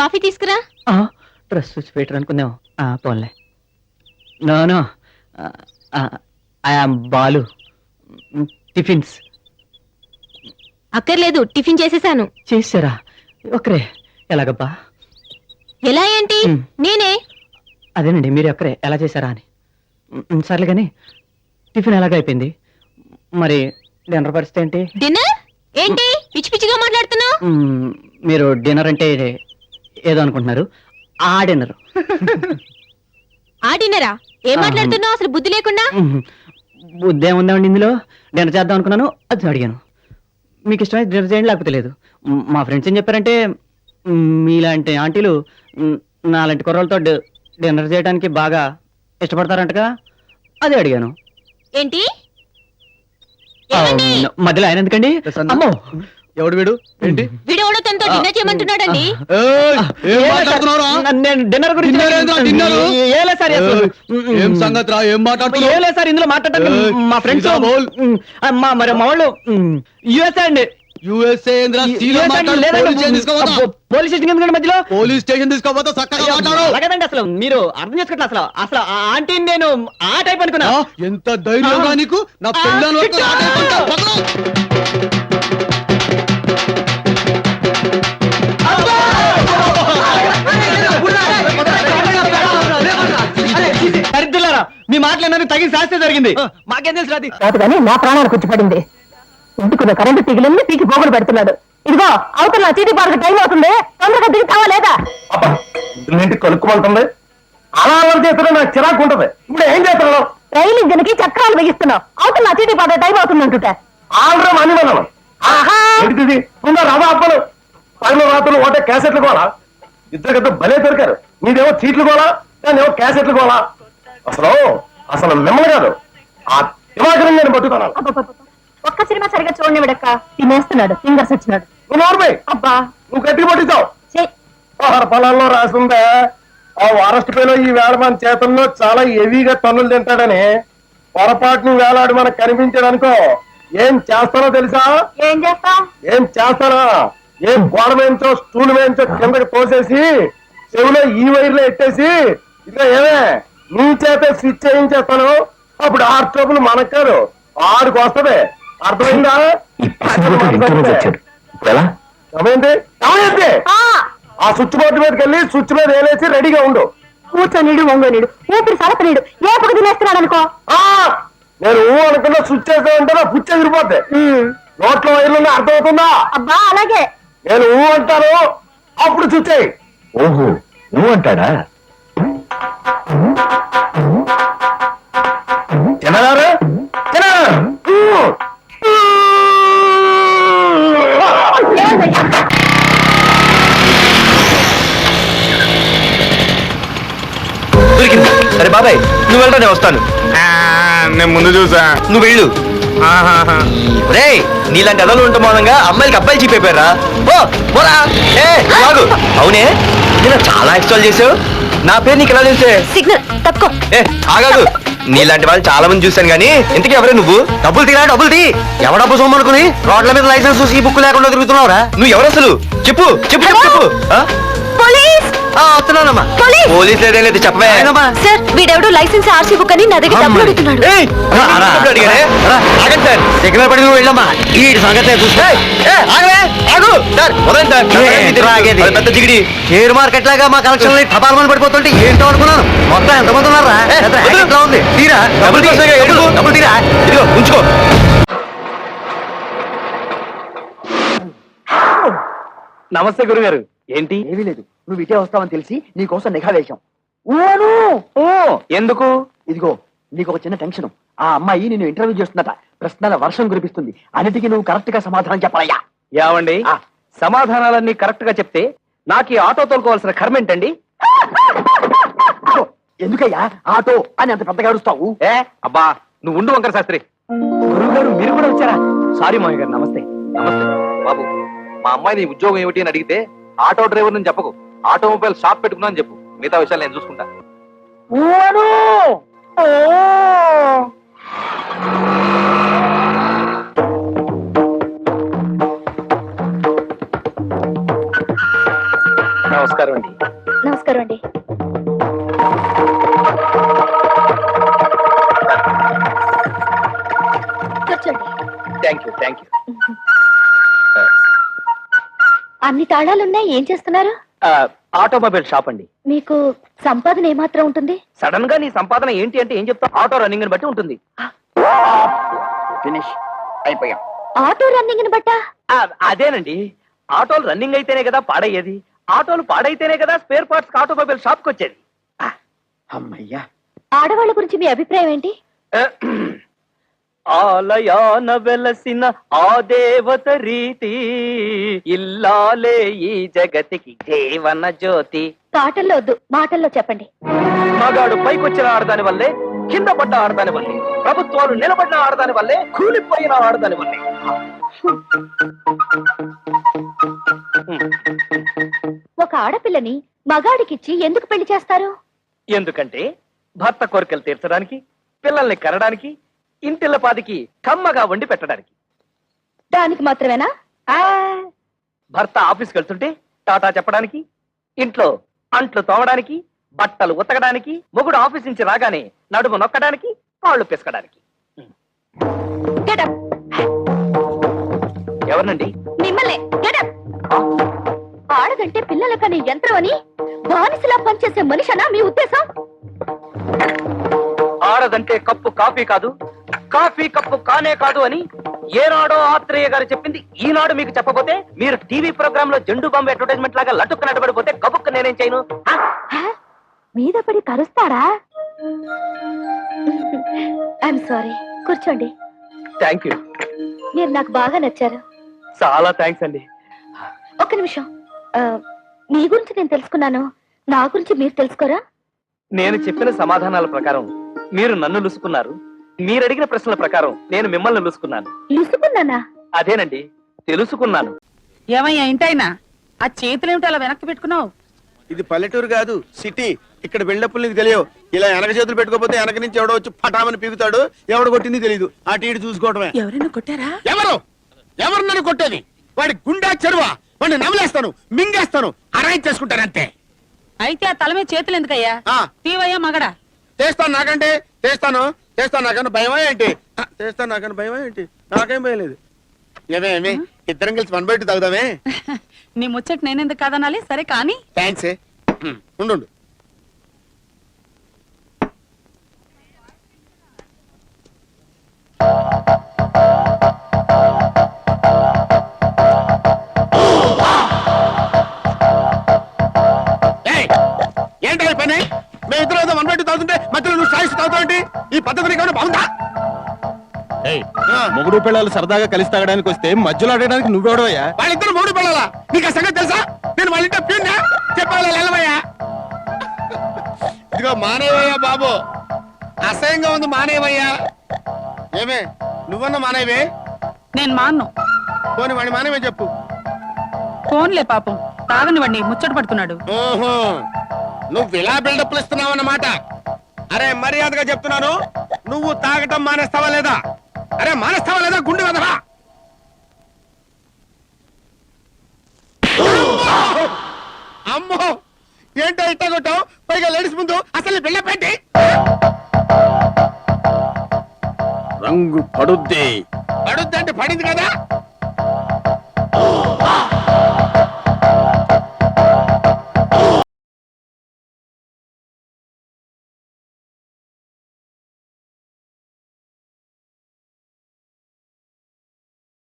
Coffee తీసుకురా. Dress చూసి పెట్టరు అనుకుందాం. పోన్లే. No no, I am Balu. Tiffins అక్కర్లేదు, టిఫిన్ చేసేసాను. చేసారా? ఒకరే ఎలాగబ్బా? ఎలా ఏంటి? నేనే. అదేనండి, మీరు ఒక్కరే ఎలా చేశారా అని. సర్లే కానీ టిఫిన్ ఎలాగైపోయింది? మరి డిన్నర్ పరిస్థితి ఏంటి? డిన్నర్ ఏంటి పిచ్చి పిచ్చిగా మాట్లాడుతున్నావు? మీరు డిన్నర్ అంటే ఏదో అనుకుంటున్నారు. ఆ డిన్నర్. ఆ డిన్నరా? ఏం మాట్లాడుతున్నావు అసలు బుద్ధి లేకుండా? బుద్ధి ఏముందండి ఇందులో? డిన్నర్ చేద్దాం అనుకున్నాను, అది అడిగాను. మీకు ఇష్టమైతే డిన్నర్ చేయండి, లేకపోతే లేదు. మా ఫ్రెండ్స్ ఏం చెప్పారంటే మీలాంటి ఆంటీలు నాలాంటి కుర్రలతో డిన్నర్ చేయడానికి బాగా ఇష్టపడతారంటగా, అదే అడిగాను. ఏంటి? మధ్యలో ఆయన ఎందుకండి? అమ్మో, ఎవడు వీడు? ఏంటి వీడెవడో తనతో డిన్నర్ చేయమంటున్నాడండి. నేను డిన్నర్ గురించి ఏం సంగతి రా? ఏం మాట్లాడుతున్నావు? ఏం లేదు సార్, ఇందులో మాట్లాడటం మా ఫ్రెండ్స్ మరి మా వాళ్ళు యుఎస్ఏ అండి. యుఎస్ఏ పోలీస్ స్టేషన్ ఎందుకంటే మధ్యలో పోలీస్ స్టేషన్ తీసుకోపోతే చక్కగా మాట్లాడు. అలాగేదండి, అసలు మీరు అర్థం చేసుకోవట్లేదు. అసలు అసలు ఆ ఆంటీని నేను ఆ టైప్ అనుకున్నా. ఎంత ధైర్యంగా నీకు? నా పెళ్ళాన్ని వరకు ఆ టైప్ అంటావు? దరిద్రులారా, మీ మాటలు తగిన శాస్త్ర జరిగింది. మాకేం తెలుసు రాది కాదు కానీ నా ప్రాణానికి వచ్చి పడింది. ఇంటికున్న కరెంటు తీగలన్నీ పీకి పోగులు పెడుతున్నాడు. ఇదిగో అవతల నా చీటీ పార్కు టైం అవుతుంది, తొందరగా దిగుతావా లేదా? ఇంటికి కలుక్కుమంటుంది. అలా అలా చేస్తున్నా నాకు చిరాకు ఉంటది. ఇప్పుడు ఏం చేస్తున్నావు? రైలు ఇంజన్కి చక్రాలు బిగిస్తున్నావు. అవతల నా చీటీ పార్కు టైం అవుతుంది అంటుంటే ఆల్రెడీ మనీ మనం ఏంటిది? ఉందా రథ అప్పలు పనులు రాత్రులు ఒకటే క్యాసెట్లు కోలా. ఇద్దరు భలే దొరికారు. మీదేమో సీట్లు కోలా, నేనేమో క్యాసెట్లు కోలా. అసలు అసలు మిమ్మల్ని కాదు, ఆ దివాకరం నేను పట్టుకున్నాను. ఒక్క సినిమా సరిగా చూడనివిడక్క, తినేస్తున్నాడు, ఫింగర్స్ వచ్చినాడు. నువ్వు నోర్మై అబ్బా, నువ్వు గట్టి పట్టించావు. ఆహార ఫలాల్లో రాసిందే ఆ వారస్ట్ పేలో ఈ వేళ మన చేతుల్లో చాలా హెవీగా తన్నులు తింటాడని పొరపాటును వేలాడు మనకు కనిపించాడనుకో, ఏం చేస్తానో తెలుసా? ఏం చేస్తా? ఏం చేస్తానా? ఏం గోడ వేయించో స్టూల్ వేయించో కిందకి తోసేసి చెవిలో ఈ వైర్లో ఎట్టేసి ఇట్లా ఏమే నీ చేత స్విచ్ చేయించేస్తాను. అప్పుడు ఆరు ట్రబుల్ మనకు కాదు, ఆరుకు వస్తుంది. అర్థమైందా? సమయండి ఆ స్విచ్ బోర్డు మీదకి వెళ్ళి స్విచ్ మీద వేలేసి రెడీగా ఉండు. కూర్చొనిడు వంగనీడు ఊపిరి సరపనీడు ఏ పక్క తినేస్తున్నాడు అనుకో. నేను అనుకున్నా స్విచ్ చేసా ఉంటే నా పుచ్చి ఎగిరిపోద్ది. నోట్లో వైర్లు అర్థమవుతుందా? అబ్బా అలాగే. నేను అంటాను, అప్పుడు స్విచ్ అయ్యి. ఓహో, నువ్వు అంటాడా? తినగారు సరే బాబాయ్, నువ్వు వెళ్ళరా, నేను వస్తాను. నేను ముందు చూసా, నువ్వు వెళ్ళు. రే, నీలాంటి అదలు ఉంటే మూలంగా అమ్మాయిలకి అబ్బాయిలు చెప్పేపారా? పోరా. అవునే, నేను చాలా ఇన్స్టాల్ చేసావు. నా పేరు నీకు ఎలా తెలిసే? సిగ్నల్ తప్పుకో. ఆగాదు, నీలాంటి వాళ్ళు చాలా మంది చూశాను కానీ ఇంతకీ ఎవరే నువ్వు? డబ్బులు తీరా, డబ్బులు తీ. ఎవరు డబ్బు సొమ్మనుకుని రోడ్ల మీద లైసెన్స్ చూసి ఈ బుక్ లేకుండా తిరుగుతున్నావురా? నువ్వు ఎవరు అసలు? చెప్పు చెప్పు చెప్పు చెప్పు. వస్తున్నానమ్మా. పోలీస్ లేదే లేదు, చెప్పవే. సార్, వీడెవడో లైసెన్స్ ఆర్సీ బుక్ అని నా దగ్గర డబ్బులు అడుగుతున్నాడు. సిగ్నల్ పడి నువ్వు వెళ్ళమ్మా, ఈ సంగతి చూస్తే. పెద్ద జిగిడి షేర్ మార్కెట్ లాగా మా కలెక్షన్ టపాల్మని పడిపోతుంటే ఏంటో అనుకున్నాను. మొత్తం ఎంతమంది ఉన్నారా? ఎట్లా ఉంది? తీరా డబ్బులు తీరా, ఇదిగో ఉంచుకో. నమస్తే గురుగారు. ఏంటి? ఏమీ లేదు, నువ్వు ఇటే వస్తావని తెలిసి నీకోసం నిఘా వేశాం. ఎందుకు? ఇదిగో నీకు ఒక చిన్న టెన్షన్. ఆ అమ్మాయి నిన్ను ఇంటర్వ్యూ చేస్తుందట. ప్రశ్నల వర్షం కురిపిస్తుంది. అన్నిటికీ నువ్వు కరెక్ట్ గా సమాధానం చెప్పాలయ్యా. యావండి, సమాధానాలన్నీ కరెక్ట్ గా చెప్తే నాకు ఈ ఆటో తోలుకోవాల్సిన కర్మ ఏంటండి? ఎందుకయ్యా ఆటో అని అంత పెద్దగా అడుస్తావు? అబ్బా, నువ్వు ఉండు వంకర శాస్త్రి. గురువు గారు, మీరు కూడా వచ్చారా? సారీ మామయ్య గారు. నమస్తే. నమస్తే బాబు. మా అమ్మాయి నీ ఉద్యోగం ఏమిటి అని అడిగితే ఆటో డ్రైవర్ అని చెప్పకు, ఆటోమొబైల్ షాప్ పెట్టుకున్నా అని చెప్పు. మిగతా విషయాలు నేను చూసుకుంటా. నమస్కారం అండి. నమస్కారం అండి. కూర్చోండి. Thank you. అన్ని తాళాలున్నాయి, ఏం చేస్తున్నారు? ఆటోమొబైల్ షాప్ అండి. మీకు సంపాదన ఏమాత్రం ఉంటుంది? సడన్ గా నీ సంపాదన ఏంటి అంటే ఏం చెప్తావు? ఆటో రన్నింగ్ ని బట్టి ఉంటుంది. ఫినిష్ అయిపోయాం. ఆటో రన్నింగ్ బట్టా? అదేనండి, ఆటోలు రన్నింగ్ అయితేనే కదా పాడయ్యేది, ఆటోలు పాడైతేనే కదా స్పేర్ పార్ట్స్ ఆటోమొబైల్ షాప్ కి వచ్చేది. అమ్మయ్యా. ఆడవాళ్ళ గురించి మీ అభిప్రాయం ఏంటి? ఆలయాన వెలసిన ఆ దేవత రీతి, ఇల్లాలే ఈ జగతికి జీవన జ్యోతి. పాటల్లో వద్దు, మాటల్లో చెప్పండి. మగాడు పైకొచ్చిన ఆడదాని వల్లే, కింద పడ్డ ఆడదాని వల్లే, ప్రభుత్వాలు నిలబడిన ఆడదాని వల్లే, కూలిపోయిన ఆడదాని వల్లే. ఒక ఆడపిల్లని మగాడికిచ్చి ఎందుకు పెళ్లి చేస్తారు? ఎందుకంటే భర్త కోరికలు తీర్చడానికి, పిల్లల్ని కనడానికి, ఇంటిల్లపాదికి కమ్మగా వండి పెట్టడానికి. దానికి మాత్రమేనా? భర్త ఆఫీస్కి వెళ్తుంటే టాటా చెప్పడానికి, ఇంట్లో అంట్లు తోమడానికి, బట్టలు ఉతకడానికి, మొగుడు ఆఫీస్ నుంచి రాగానే నడుము నొక్కడానికి, కాళ్ళు పిసకడానికి. Get up. ఎవరినండి? మిమ్మల్ని. Get up. ఆడదంటే పిల్లల కనే యంత్రం అని బానిసలా పనిచేసే మనిషనా మీ ఉద్దేశం? ఆడదంటే కప్పు కాఫీ కాదు, కాఫీ కప్పు కానే కాదు అని ఏనాడో ఆత్రేయ గారు చెప్పింది ఈనాడు మీకు చెప్పబోతే, మీరు టీవీ ప్రోగ్రామ్ లో జెండు బాంబు అడ్వర్టైజ్మెంట్ లాగా లటుక్కు నడబడిపోతే గబుక్కు నేనేం చేయను? మీద పడి కరుస్తారా? I'm sorry. కూర్చోండి. Thank you. మీరు నాకు బాగా నచ్చారు. చాలా థ్యాంక్స్ అండి. ఒక్క నిమిషం. మీ గురించి నేను తెలుసుకున్నాను, నా గురించి మీరు తెలుసుకోరా? నేను చెప్పిన సమాధానాల ప్రకారం మీరు నన్ను లుసుకున్నారు, మీరు అడిగిన ప్రశ్నల ప్రకారం నేను మిమ్మల్ని లుసుకున్నాను. లుసుకున్నానా? అదేనండి, తెలుసుకున్నాను. ఏమయ్యా ఇంటైనా ఆ చేతులు ఏమిటి అలా వెనక్కి పెట్టుకున్నావు? ఇది పల్లెటూరు కాదు, సిటీ. ఇక్కడ బిల్డప్లు నీకు తెలియవు. ఇలా వెనక చేతులు పెట్టుకోపోతే వెనక నుంచి ఎవడో వచ్చి పటామని పీకుతాడు. ఎవడు కొట్టింది తెలియదు. ఆ టీడు చూసుకోవడమే. ఎవరైనా కొట్టారా? ఎవరు నన్ను కొట్టేది? వాడి గుండా చెరువా, వాడిని నమలేస్తాను, మింగేస్తాను, అరేంజ్ చేసుకుంటాను అంతే. అయితే ఆ తల మీద చేతులు ఎందుకయ్యా? తీవయ్యా మగడా. చేస్తాను నాకంటే, చేస్తాను నాకన్నా భయమా ఏంటి? చేస్తాను నాకన్నా భయమా ఏంటి? నాకేం భయం లేదు. ఏమే ఇద్దరం కలిసి 1 బయట తాగుదామే? నీ ముచ్చట నేనెందుకు కాదనాలి? సరే కానీ. థ్యాంక్స్. ఉండు. ఏంటి పని? మేమిద్దరం ఏదో 1 బయట తాగుతుంటే మధ్యలో నువ్వు సాయిస్తూ తాగుతావు. ఈ పద్ధతి నీకు బాగుందా? మొగుడు పిల్లలు సరదాగా కలిసి తాగడానికి వస్తే మధ్యలో ఆడడానికి నువ్వెవడవయ్యా? వాళ్ళిద్దరు మొగుడు పిల్లలా? నీకు ఆ సంగతి తెలుసా? నేను వాళ్ళ ఇంట్లో ప్యూన్నా చెప్పాలి వెళ్ళవయ్యా. ఇదిగో మానేవయ్యా బాబు, అసహ్యంగా ఉంది, మానేవయ్యా. ఏమే నువ్వన్నా మానేవే? నేను మాన్ను. పోనీ వాడి మానేవే చెప్పు. ఫోన్లే పాపం, తాగనివ్వండి, ముచ్చట పడుతున్నాడు. ఓహో, నువ్వు ఇలా బిల్డప్లు ఇస్తున్నావు అన్నమాట. అరే మర్యాదగా చెప్తున్నాను, నువ్వు తాగటం మానేస్తావా లేదా? అరే మానేస్తావా లేదా? గుండె వెదవా. అమ్మో, ఏంటో ఇట్ట కొట్టావు? పైగా లేడీస్ ముందు అసలు బిల్డప్ పెట్టి రంగు పడుద్ది. పడుద్ది అంటే పడింది కదా.